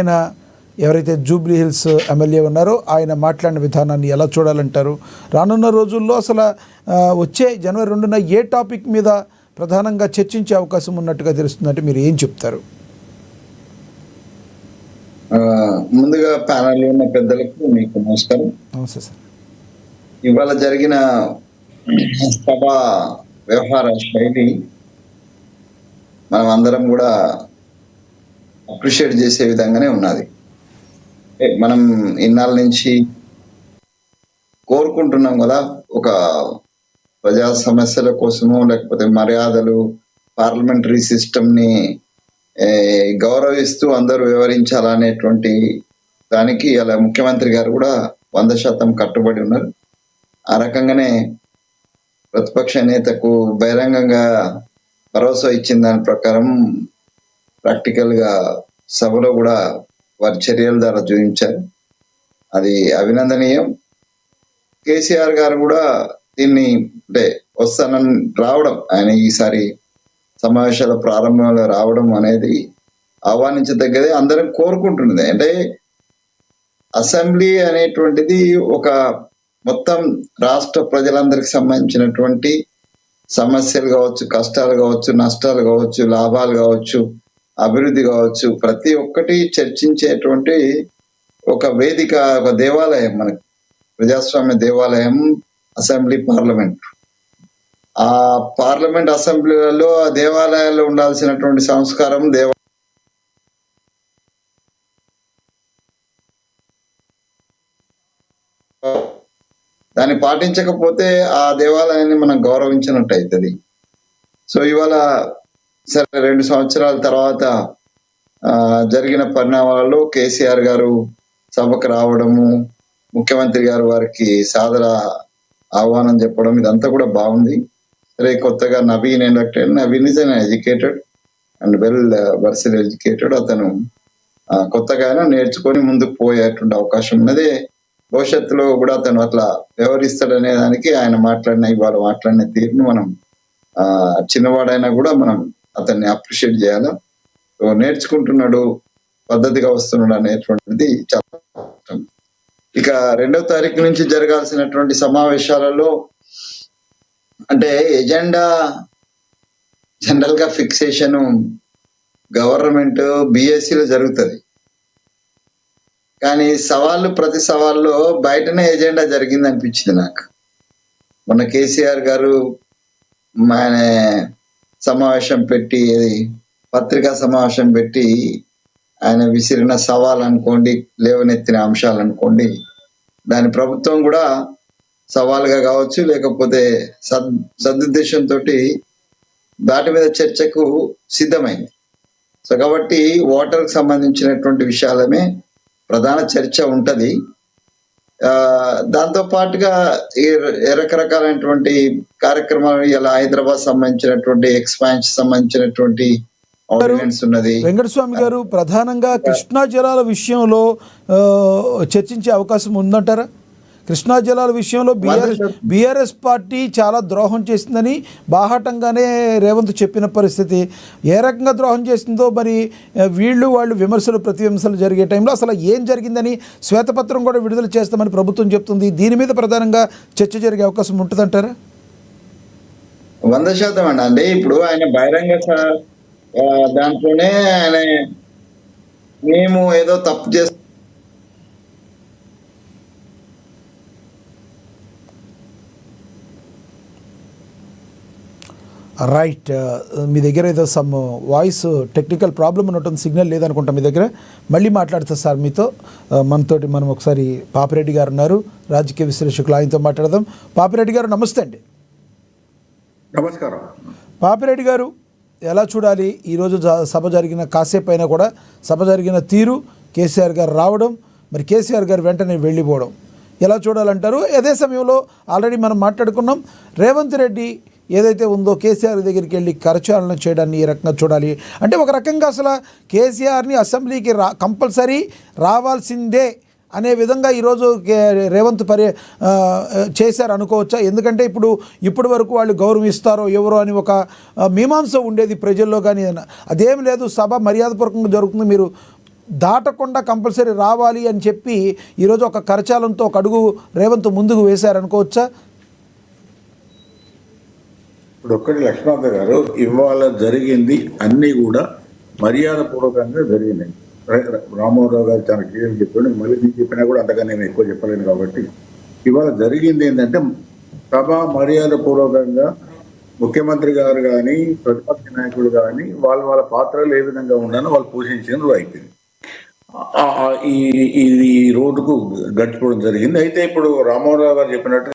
ఆయన ఎవరైతే Jubilee hills MLA ఉన్నారో ఆయన మాట్లాడిన విధానాన్ని ఎలా చూడాలంటారు? రానున్న రోజుల్లో అసలు వచ్చే జనవరి 2న ఏ టాపిక్ మీద ప్రధానంగా చర్చించే అవకాశం ఉన్నట్టుగా తెలుస్తుందంటే మీరు ఏం చెప్తారు? ముందుగా ప్యానల్ ఉన్న పెద్దలకు మీకు నమస్కారం. నమస్తే సార్. ఇవాళ జరిగిన సభ వ్యవహార శైలి మనం అందరం కూడా అప్రిషియేట్ చేసే విధంగానే ఉన్నది. మనం ఇన్నాళ్ళ నుంచి కోరుకుంటున్నాం కదా, ఒక ప్రజా సమస్యల కోసము లేకపోతే మర్యాదలు, పార్లమెంటరీ సిస్టమ్ ని గౌరవిస్తూ అందరూ వివరించాలనేటువంటి దానికి అలా ముఖ్యమంత్రి గారు కూడా 100% కట్టుబడి ఉన్నారు. ఆ రకంగానే ప్రతిపక్ష నేతకు బహిరంగంగా భరోసా ఇచ్చిన దాని ప్రకారం ప్రాక్టికల్ గా సభలో కూడా వారి చర్యల ద్వారా చూపించారు. అది అభినందనీయం. కేసీఆర్ గారు కూడా దీన్ని అంటే వస్తానని రావడం, ఆయన ఈసారి సమావేశాల ప్రారంభంలో రావడం అనేది ఆహ్వానించదగ్గదే, అందరం కోరుకుంటున్నది. అంటే అసెంబ్లీ అనేటువంటిది ఒక మొత్తం రాష్ట్ర ప్రజలందరికి సంబంధించినటువంటి సమస్యలు కావచ్చు, కష్టాలు కావచ్చు, నష్టాలు కావచ్చు, లాభాలు కావచ్చు, అభివృద్ధి కావచ్చు, ప్రతి ఒక్కటి చర్చించేటువంటి ఒక వేదిక, ఒక దేవాలయం, మనకి ప్రజాస్వామ్య దేవాలయం అసెంబ్లీ, పార్లమెంట్. ఆ పార్లమెంట్ అసెంబ్లీలలో, ఆ దేవాలయాల్లో ఉండాల్సినటువంటి సంస్కారం దాన్ని పాటించకపోతే ఆ దేవాలయాన్ని మనం గౌరవించినట్టు అవుతుంది. సో ఇవాళ సరే 2 సంవత్సరాల తర్వాత జరిగిన పరిణామాలలో కేసీఆర్ గారు సభకు రావడము, ముఖ్యమంత్రి గారు వారికి సాదర ఆహ్వానం చెప్పడం, ఇదంతా కూడా బాగుంది. సరే, కొత్తగా Naveen elected. Naveen is an educated and well వర్సల్ educated. అతను కొత్తగా నేర్చుకొని ముందుకు పోయేటువంటి అవకాశం ఉన్నది. భవిష్యత్తులో కూడా అతను అట్లా వ్యవహరిస్తాడనే దానికి ఆయన ఇవాళ మాట్లాడిన తీరును మనం చిన్నవాడైనా కూడా మనం అతన్ని అప్రిషియేట్ చేయాలి. నేర్చుకుంటున్నాడు, పద్ధతిగా వస్తున్నాడు అనేటువంటిది చాలా అవసరం. ఇక 2వ తారీఖు నుంచి జరగాల్సినటువంటి సమావేశాలలో అంటే ఎజెండా జనరల్ గా ఫిక్సేషన్ గవర్నమెంట్ బిఎస్సిలో జరుగుతుంది. కానీ ప్రతి సవాల్లో బయటనే ఎజెండా జరిగింది అనిపించింది నాకు. మొన్న కేసీఆర్ గారు ఆయన సమావేశం పెట్టి, పత్రికా సమావేశం పెట్టి ఆయన విసిరిన సవాల్ అనుకోండి, లేవనెత్తిన అంశాలు అనుకోండి, దాని ప్రభుత్వం కూడా సవాల్గా కావచ్చు, లేకపోతే సదుద్దేశంతో దాటి మీద చర్చకు సిద్ధమైంది. సో కాబట్టి ఓటర్కి సంబంధించినటువంటి విషయాలమే ప్రధాన చర్చ ఉంటది. దాంతో పాటుగా రకరకాలైనటువంటి కార్యక్రమాలు, ఇలా హైదరాబాద్ సంబంధించినటువంటి ఎక్స్పాన్షన్ సంబంధించినటువంటి ఉన్నది. వెంకటస్వామి గారు, ప్రధానంగా కృష్ణా జలాల విషయంలో చర్చించే అవకాశం ఉందంటారా? కృష్ణా జలాల విషయంలో బీఆర్ఎస్ పార్టీ చాలా ద్రోహం చేసిందని బాహాటంగానే రేవంత్ చెప్పిన పరిస్థితి. ఏ రకంగా ద్రోహం చేసిందో మరి వాళ్ళు విమర్శలు ప్రతి విమర్శలు జరిగే టైంలో అసలు ఏం జరిగిందని శ్వేతపత్రం కూడా విడుదల చేస్తామని ప్రభుత్వం చెప్తుంది. దీని మీద ప్రధానంగా చర్చ జరిగే అవకాశం ఉంటుందంటారా? 100% అండి. ఇప్పుడు ఆయన బహిరంగ దాంట్లోనే ఆయన మేము ఏదో తప్పు చేస్తాం, రైట్. మీ దగ్గర ఏదో సమ్ వాయిస్ టెక్నికల్ ప్రాబ్లం ఉన్నట్టుంది, సిగ్నల్ లేదనుకుంటా మీ దగ్గర. మళ్ళీ మాట్లాడుతా సార్ మీతో. మనం ఒకసారి పాపిరెడ్డి గారు ఉన్నారు, రాజకీయ విశ్లేషకులు, ఆయనతో మాట్లాడదాం. పాపిరెడ్డి గారు నమస్తే అండి. నమస్కారం. పాపిరెడ్డి గారు, ఎలా చూడాలి ఈరోజు సభ జరిగిన కాసేపు అయినా కూడా సభ జరిగిన తీరు, కేసీఆర్ గారు రావడం, మరి కేసీఆర్ గారు వెంటనే వెళ్ళిపోవడం ఎలా చూడాలంటారు? అదే సమయంలో ఆల్రెడీ మనం మాట్లాడుకున్నాం, రేవంత్ రెడ్డి ఏదైతే ఉందో కేసీఆర్ దగ్గరికి వెళ్ళి కరచాలన చేయడాన్ని ఏ రకంగా చూడాలి అంటే, ఒక రకంగా అసలు కేసీఆర్ని అసెంబ్లీకి కంపల్సరీ రావాల్సిందే అనే విధంగా ఈరోజు రేవంత్ చేశారు అనుకోవచ్చా? ఎందుకంటే ఇప్పటి వరకు వాళ్ళు గౌరవిస్తారో ఎవరో అని ఒక మీమాంస ఉండేది ప్రజల్లో, కానీ అదేం లేదు, సభ మర్యాదపూర్వకంగా జరుగుతుంది, మీరు దాటకుండా కంపల్సరీ రావాలి అని చెప్పి ఈరోజు ఒక కరచాలంతో ఒక అడుగు రేవంత్ ముందుకు వేశారనుకోవచ్చా? ఇప్పుడు ఒక్కటి లక్ష్మణ్ గారు, ఇవాళ జరిగింది అన్నీ కూడా మర్యాదపూర్వకంగా జరిగినాయి. రామారావు గారు చాలా క్లియర్ చెప్పాడు, మళ్ళీ నేను చెప్పినా కూడా అంతగా నేను ఎక్కువ చెప్పలేను. కాబట్టి ఇవాళ జరిగింది ఏంటంటే సభ మర్యాదపూర్వకంగా ముఖ్యమంత్రి గారు కానీ ప్రతిపక్ష నాయకులు కానీ వాళ్ళ పాత్రలు ఏ విధంగా ఉండాలో వాళ్ళు పోషించిన అయిపోయింది. ఈ రోజుకు గడిచిపోవడం జరిగింది. అయితే ఇప్పుడు రామారావు గారు చెప్పినట్టు